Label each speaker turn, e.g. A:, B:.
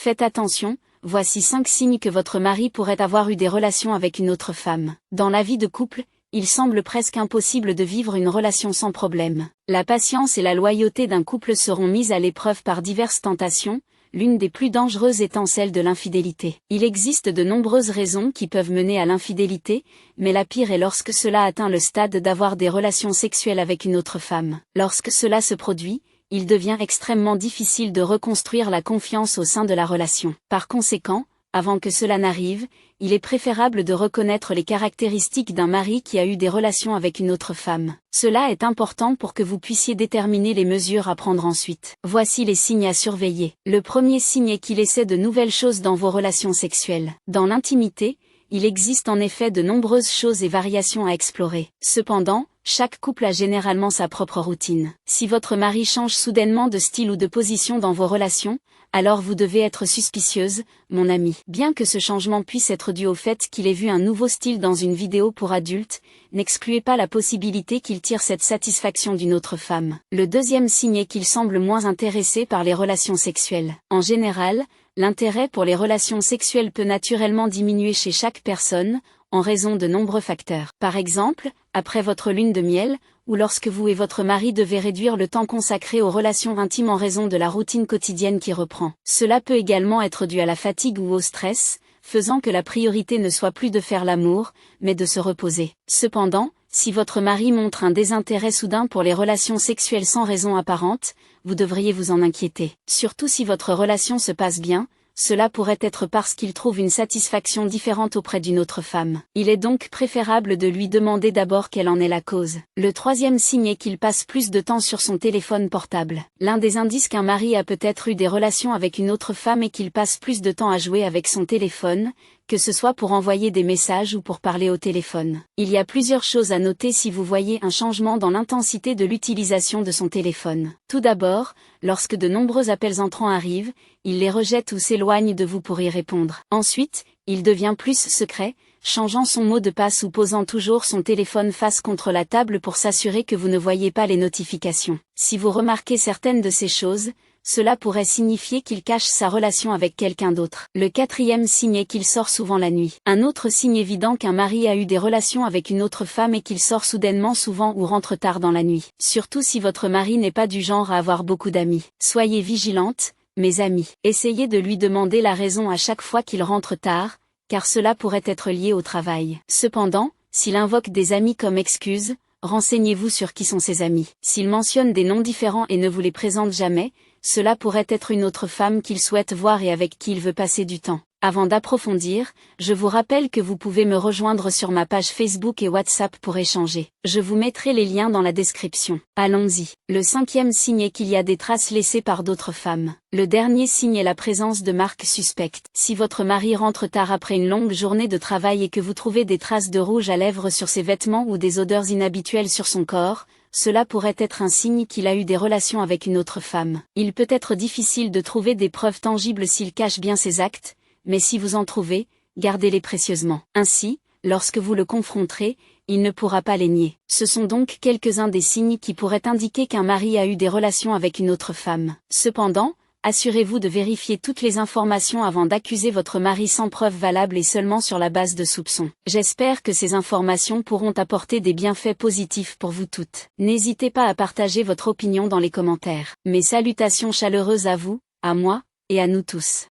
A: Faites attention, voici 5 signes que votre mari pourrait avoir eu des relations avec une autre femme. Dans la vie de couple, il semble presque impossible de vivre une relation sans problème. La patience et la loyauté d'un couple seront mises à l'épreuve par diverses tentations, l'une des plus dangereuses étant celle de l'infidélité. Il existe de nombreuses raisons qui peuvent mener à l'infidélité, mais la pire est lorsque cela atteint le stade d'avoir des relations sexuelles avec une autre femme. Lorsque cela se produit, il devient extrêmement difficile de reconstruire la confiance au sein de la relation. Par conséquent, avant que cela n'arrive, il est préférable de reconnaître les caractéristiques d'un mari qui a eu des relations avec une autre femme. Cela est important pour que vous puissiez déterminer les mesures à prendre ensuite. Voici les signes à surveiller. Le premier signe est qu'il essaie de nouvelles choses dans vos relations sexuelles. Dans l'intimité, il existe en effet de nombreuses choses et variations à explorer. Cependant, chaque couple a généralement sa propre routine. Si votre mari change soudainement de style ou de position dans vos relations, alors vous devez être suspicieuse, mon ami. Bien que ce changement puisse être dû au fait qu'il ait vu un nouveau style dans une vidéo pour adultes, n'excluez pas la possibilité qu'il tire cette satisfaction d'une autre femme. Le deuxième signe est qu'il semble moins intéressé par les relations sexuelles. En général, l'intérêt pour les relations sexuelles peut naturellement diminuer chez chaque personne, en raison de nombreux facteurs. Par exemple, après votre lune de miel, ou lorsque vous et votre mari devez réduire le temps consacré aux relations intimes en raison de la routine quotidienne qui reprend. Cela peut également être dû à la fatigue ou au stress, faisant que la priorité ne soit plus de faire l'amour, mais de se reposer. Cependant, si votre mari montre un désintérêt soudain pour les relations sexuelles sans raison apparente, vous devriez vous en inquiéter. Surtout si votre relation se passe bien, cela pourrait être parce qu'il trouve une satisfaction différente auprès d'une autre femme. Il est donc préférable de lui demander d'abord quelle en est la cause. Le troisième signe est qu'il passe plus de temps sur son téléphone portable. L'un des indices qu'un mari a peut-être eu des relations avec une autre femme est qu'il passe plus de temps à jouer avec son téléphone, que ce soit pour envoyer des messages ou pour parler au téléphone. Il y a plusieurs choses à noter si vous voyez un changement dans l'intensité de l'utilisation de son téléphone. Tout d'abord, lorsque de nombreux appels entrants arrivent, il les rejette ou s'éloigne de vous pour y répondre. Ensuite, il devient plus secret, changeant son mot de passe ou posant toujours son téléphone face contre la table pour s'assurer que vous ne voyez pas les notifications. Si vous remarquez certaines de ces choses, cela pourrait signifier qu'il cache sa relation avec quelqu'un d'autre. Le quatrième signe est qu'il sort souvent la nuit. Un autre signe évident qu'un mari a eu des relations avec une autre femme est qu'il sort soudainement souvent ou rentre tard dans la nuit. Surtout si votre mari n'est pas du genre à avoir beaucoup d'amis. Soyez vigilante, mes amis. Essayez de lui demander la raison à chaque fois qu'il rentre tard, car cela pourrait être lié au travail. Cependant, s'il invoque des amis comme excuse, renseignez-vous sur qui sont ses amis. S'il mentionne des noms différents et ne vous les présente jamais, cela pourrait être une autre femme qu'il souhaite voir et avec qui il veut passer du temps. Avant d'approfondir, je vous rappelle que vous pouvez me rejoindre sur ma page Facebook et WhatsApp pour échanger. Je vous mettrai les liens dans la description. Allons-y. Le cinquième signe est qu'il y a des traces laissées par d'autres femmes. Le dernier signe est la présence de marques suspectes. Si votre mari rentre tard après une longue journée de travail et que vous trouvez des traces de rouge à lèvres sur ses vêtements ou des odeurs inhabituelles sur son corps, cela pourrait être un signe qu'il a eu des relations avec une autre femme. Il peut être difficile de trouver des preuves tangibles s'il cache bien ses actes, mais si vous en trouvez, gardez-les précieusement. Ainsi, lorsque vous le confronterez, il ne pourra pas les nier. Ce sont donc quelques-uns des signes qui pourraient indiquer qu'un mari a eu des relations avec une autre femme. Cependant, assurez-vous de vérifier toutes les informations avant d'accuser votre mari sans preuve valable et seulement sur la base de soupçons. J'espère que ces informations pourront apporter des bienfaits positifs pour vous toutes. N'hésitez pas à partager votre opinion dans les commentaires. Mes salutations chaleureuses à vous, à moi, et à nous tous.